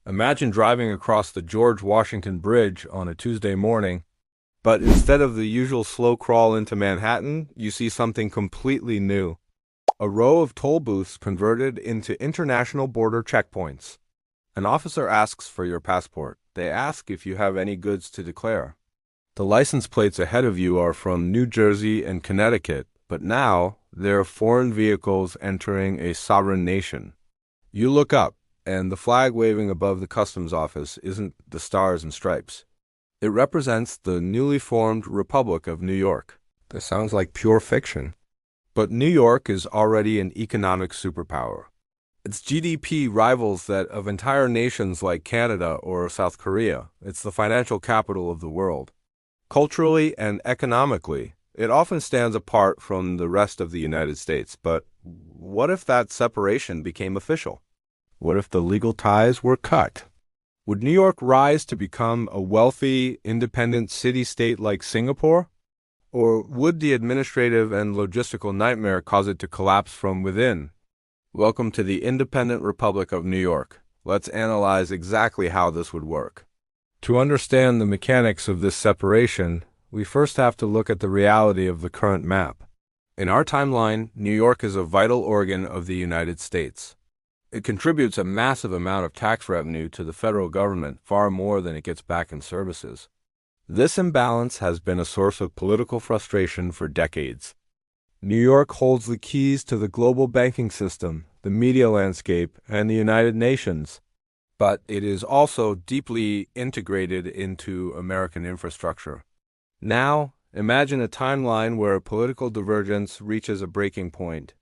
Imagine driving across the George Washington Bridge on a Tuesday morning, but instead of the usual slow crawl into Manhattan, you see something completely new. A row of toll booths converted into international border checkpoints. An officer asks for your passport. They ask if you have any goods to declare. The license plates ahead of you are from New Jersey and Connecticut, but now they're foreign vehicles entering a sovereign nation. You look up, and the flag waving above the customs office isn't the stars and stripes. It represents the newly formed Republic of New York. This sounds like pure fiction. But New York is already an economic superpower. Its GDP rivals that of entire nations like Canada or South Korea. It's the financial capital of the world. Culturally and economically, it often stands apart from the rest of the United States. But what if that separation became official? What if the legal ties were cut? Would New York rise to become a wealthy, independent city-state like Singapore? Or would the administrative and logistical nightmare cause it to collapse from within? Welcome to the Independent Republic of New York. Let's analyze exactly how this would work. To understand the mechanics of this separation, we first have to look at the reality of the current map. In our timeline, New York is a vital organ of the United States. It contributes a massive amount of tax revenue to the federal government, far more than it gets back in services. This imbalance has been a source of political frustration for decades. New York holds the keys to the global banking system, the media landscape, and the United Nations. But it is also deeply integrated into American infrastructure. Now, imagine a timeline where political divergence reaches a breaking point.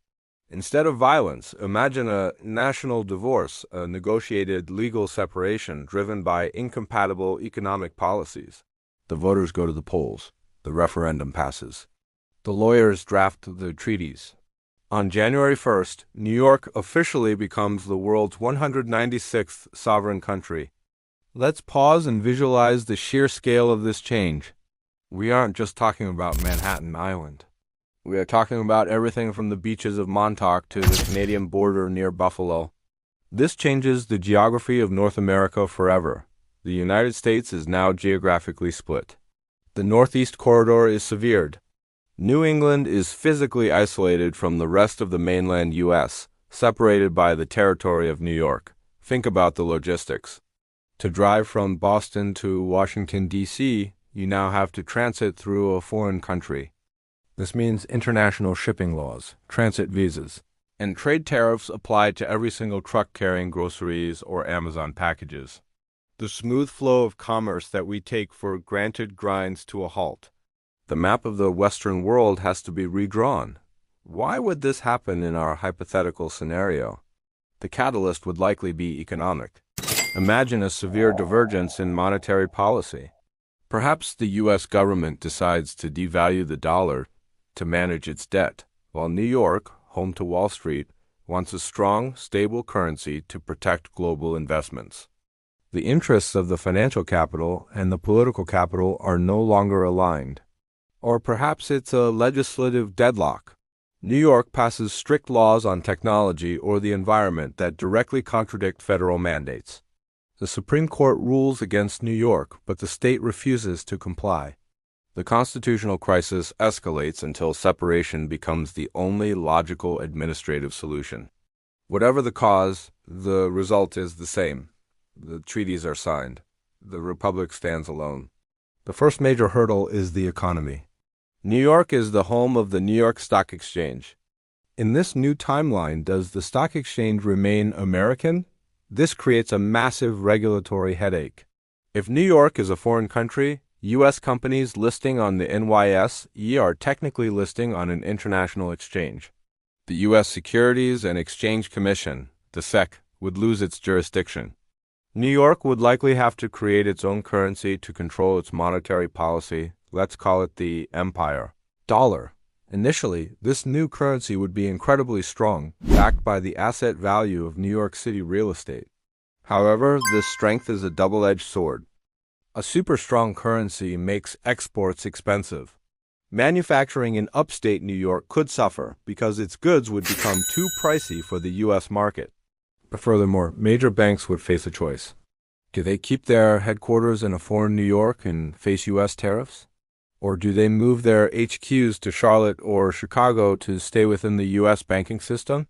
Instead of violence, imagine a national divorce, a negotiated legal separation driven by incompatible economic policies. The voters go to the polls. The referendum passes. The lawyers draft the treaties. On January 1st, New York officially becomes the world's 196th sovereign country. Let's pause and visualize the sheer scale of this change. We aren't just talking about Manhattan Island. We are talking about everything from the beaches of Montauk to the Canadian border near Buffalo. This changes the geography of North America forever. The United States is now geographically split. The Northeast Corridor is severed. New England is physically isolated from the rest of the mainland U.S., separated by the territory of New York. Think about the logistics. To drive from Boston to Washington, D.C., you now have to transit through a foreign country. This means international shipping laws, transit visas, and trade tariffs apply to every single truck carrying groceries or Amazon packages. The smooth flow of commerce that we take for granted grinds to a halt. The map of the Western world has to be redrawn. Why would this happen in our hypothetical scenario? The catalyst would likely be economic. Imagine a severe divergence in monetary policy. Perhaps the U.S. government decides to devalue the dollar to manage its debt, while New York, home to Wall Street, wants a strong, stable currency to protect global investments. The interests of the financial capital and the political capital are no longer aligned. Or perhaps it's a legislative deadlock. New York passes strict laws on technology or the environment that directly contradict federal mandates. The Supreme Court rules against New York, but the state refuses to comply. The constitutional crisis escalates until separation becomes the only logical administrative solution. Whatever the cause, the result is the same. The treaties are signed. The republic stands alone. The first major hurdle is the economy. New York is the home of the New York Stock Exchange. In this new timeline, does the stock exchange remain American? This creates a massive regulatory headache. If New York is a foreign country, U.S. companies listing on the NYSE are technically listing on an international exchange. The U.S. Securities and Exchange Commission, the SEC, would lose its jurisdiction. New York would likely have to create its own currency to control its monetary policy. Let's call it the empire. Dollar. Initially, this new currency would be incredibly strong, backed by the asset value of New York City real estate. However, this strength is a double-edged sword. A super strong currency makes exports expensive. Manufacturing in upstate New York could suffer because its goods would become too pricey for the U.S. market. But furthermore, major banks would face a choice. Do they keep their headquarters in a foreign New York and face U.S. tariffs? Or do they move their HQs to Charlotte or Chicago to stay within the U.S. banking system?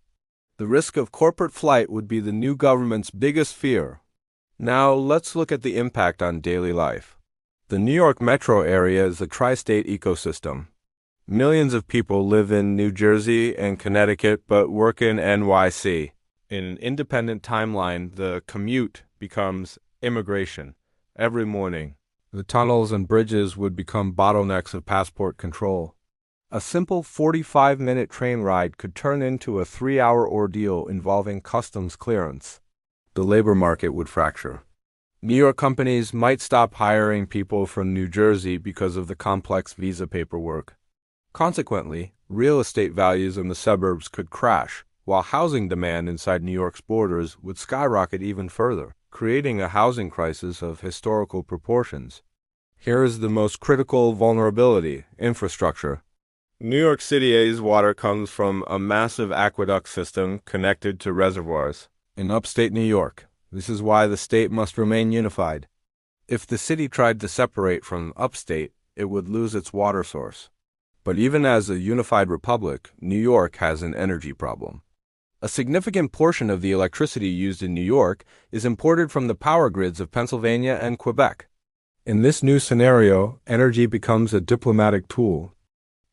The risk of corporate flight would be the new government's biggest fear. Now, let's look at the impact on daily life. The New York metro area is a tri-state ecosystem. Millions of people live in New Jersey and Connecticut but work in NYC. In an independent timeline, the commute becomes immigration. Every morning, the tunnels and bridges would become bottlenecks of passport control. A simple 45-minute train ride could turn into a 3-hour ordeal involving customs clearance. The labor market would fracture. New York companies might stop hiring people from New Jersey because of the complex visa paperwork. Consequently, real estate values in the suburbs could crash, while housing demand inside New York's borders would skyrocket even further, creating a housing crisis of historical proportions. Here is the most critical vulnerability: infrastructure. New York City's water comes from a massive aqueduct system connected to reservoirs in upstate New York. This is why the state must remain unified. If the city tried to separate from upstate, it would lose its water source. But even as a unified republic, New York has an energy problem. A significant portion of the electricity used in New York is imported from the power grids of Pennsylvania and Quebec. In this new scenario, energy becomes a diplomatic tool.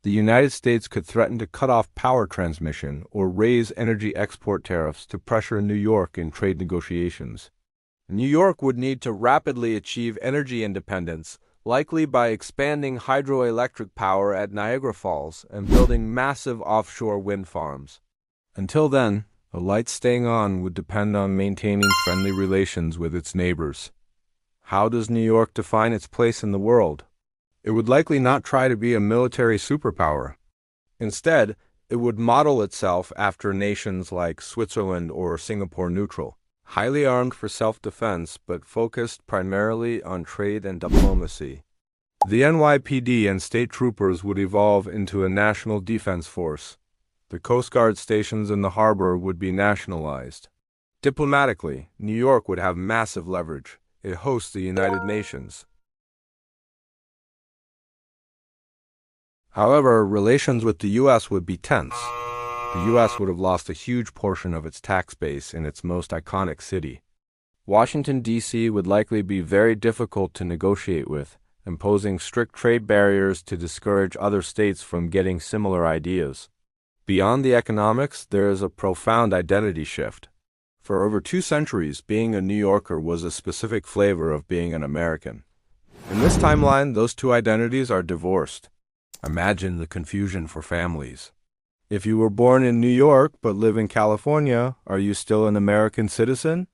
The United States could threaten to cut off power transmission or raise energy export tariffs to pressure New York in trade negotiations. New York would need to rapidly achieve energy independence, likely by expanding hydroelectric power at Niagara Falls and building massive offshore wind farms. Until then, the lights staying on would depend on maintaining friendly relations with its neighbors. How does New York define its place in the world? It would likely not try to be a military superpower. Instead, it would model itself after nations like Switzerland or Singapore neutral, highly armed for self-defense but focused primarily on trade and diplomacy. The NYPD and state troopers would evolve into a national defense force. The Coast Guard stations in the harbor would be nationalized. Diplomatically, New York would have massive leverage. It hosts the United Nations. However, relations with the U.S. would be tense. The U.S. would have lost a huge portion of its tax base in its most iconic city. Washington, D.C. would likely be very difficult to negotiate with, imposing strict trade barriers to discourage other states from getting similar ideas. Beyond the economics, there is a profound identity shift. For over 2 centuries, being a New Yorker was a specific flavor of being an American. In this timeline, those 2 identities are divorced. Imagine the confusion for families. If you were born in New York but live in California, are you still an American citizen?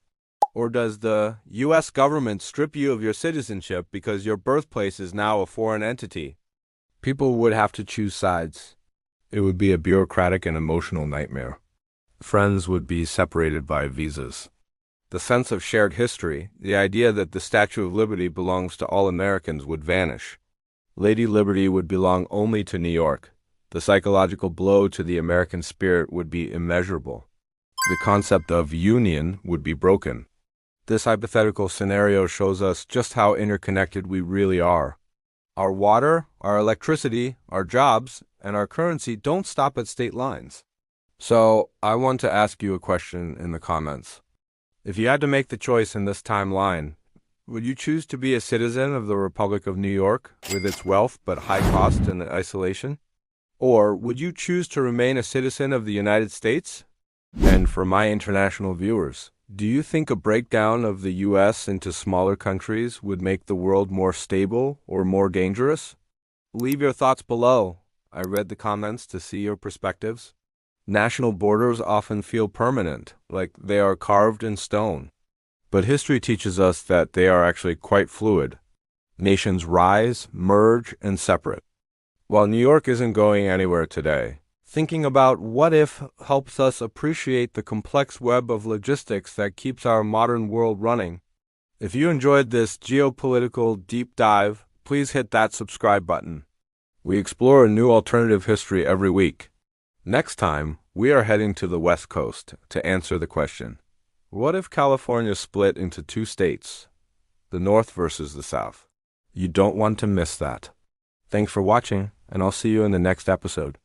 Or does the U.S. government strip you of your citizenship because your birthplace is now a foreign entity? People would have to choose sides. It would be a bureaucratic and emotional nightmare. Friends would be separated by visas. The sense of shared history, the idea that the Statue of Liberty belongs to all Americans, would vanish. Lady Liberty would belong only to New York. The psychological blow to the American spirit would be immeasurable. The concept of union would be broken. This hypothetical scenario shows us just how interconnected we really are. Our water, our electricity, our jobs, and our currency don't stop at state lines. So, I want to ask you a question in the comments. If you had to make the choice in this timeline, would you choose to be a citizen of the Republic of New York with its wealth but high cost and isolation? Or would you choose to remain a citizen of the United States? And for my international viewers, do you think a breakdown of the U.S. into smaller countries would make the world more stable or more dangerous? Leave your thoughts below. I read the comments to see your perspectives. National borders often feel permanent, like they are carved in stone. But history teaches us that they are actually quite fluid. Nations rise, merge, and separate. While New York isn't going anywhere today, thinking about what if helps us appreciate the complex web of logistics that keeps our modern world running. If you enjoyed this geopolitical deep dive, please hit that subscribe button. We explore a new alternative history every week. Next time, we are heading to the West Coast to answer the question, what if California split into 2 states, the North versus the South. You don't want to miss that. Thanks for watching, and I'll see you in the next episode.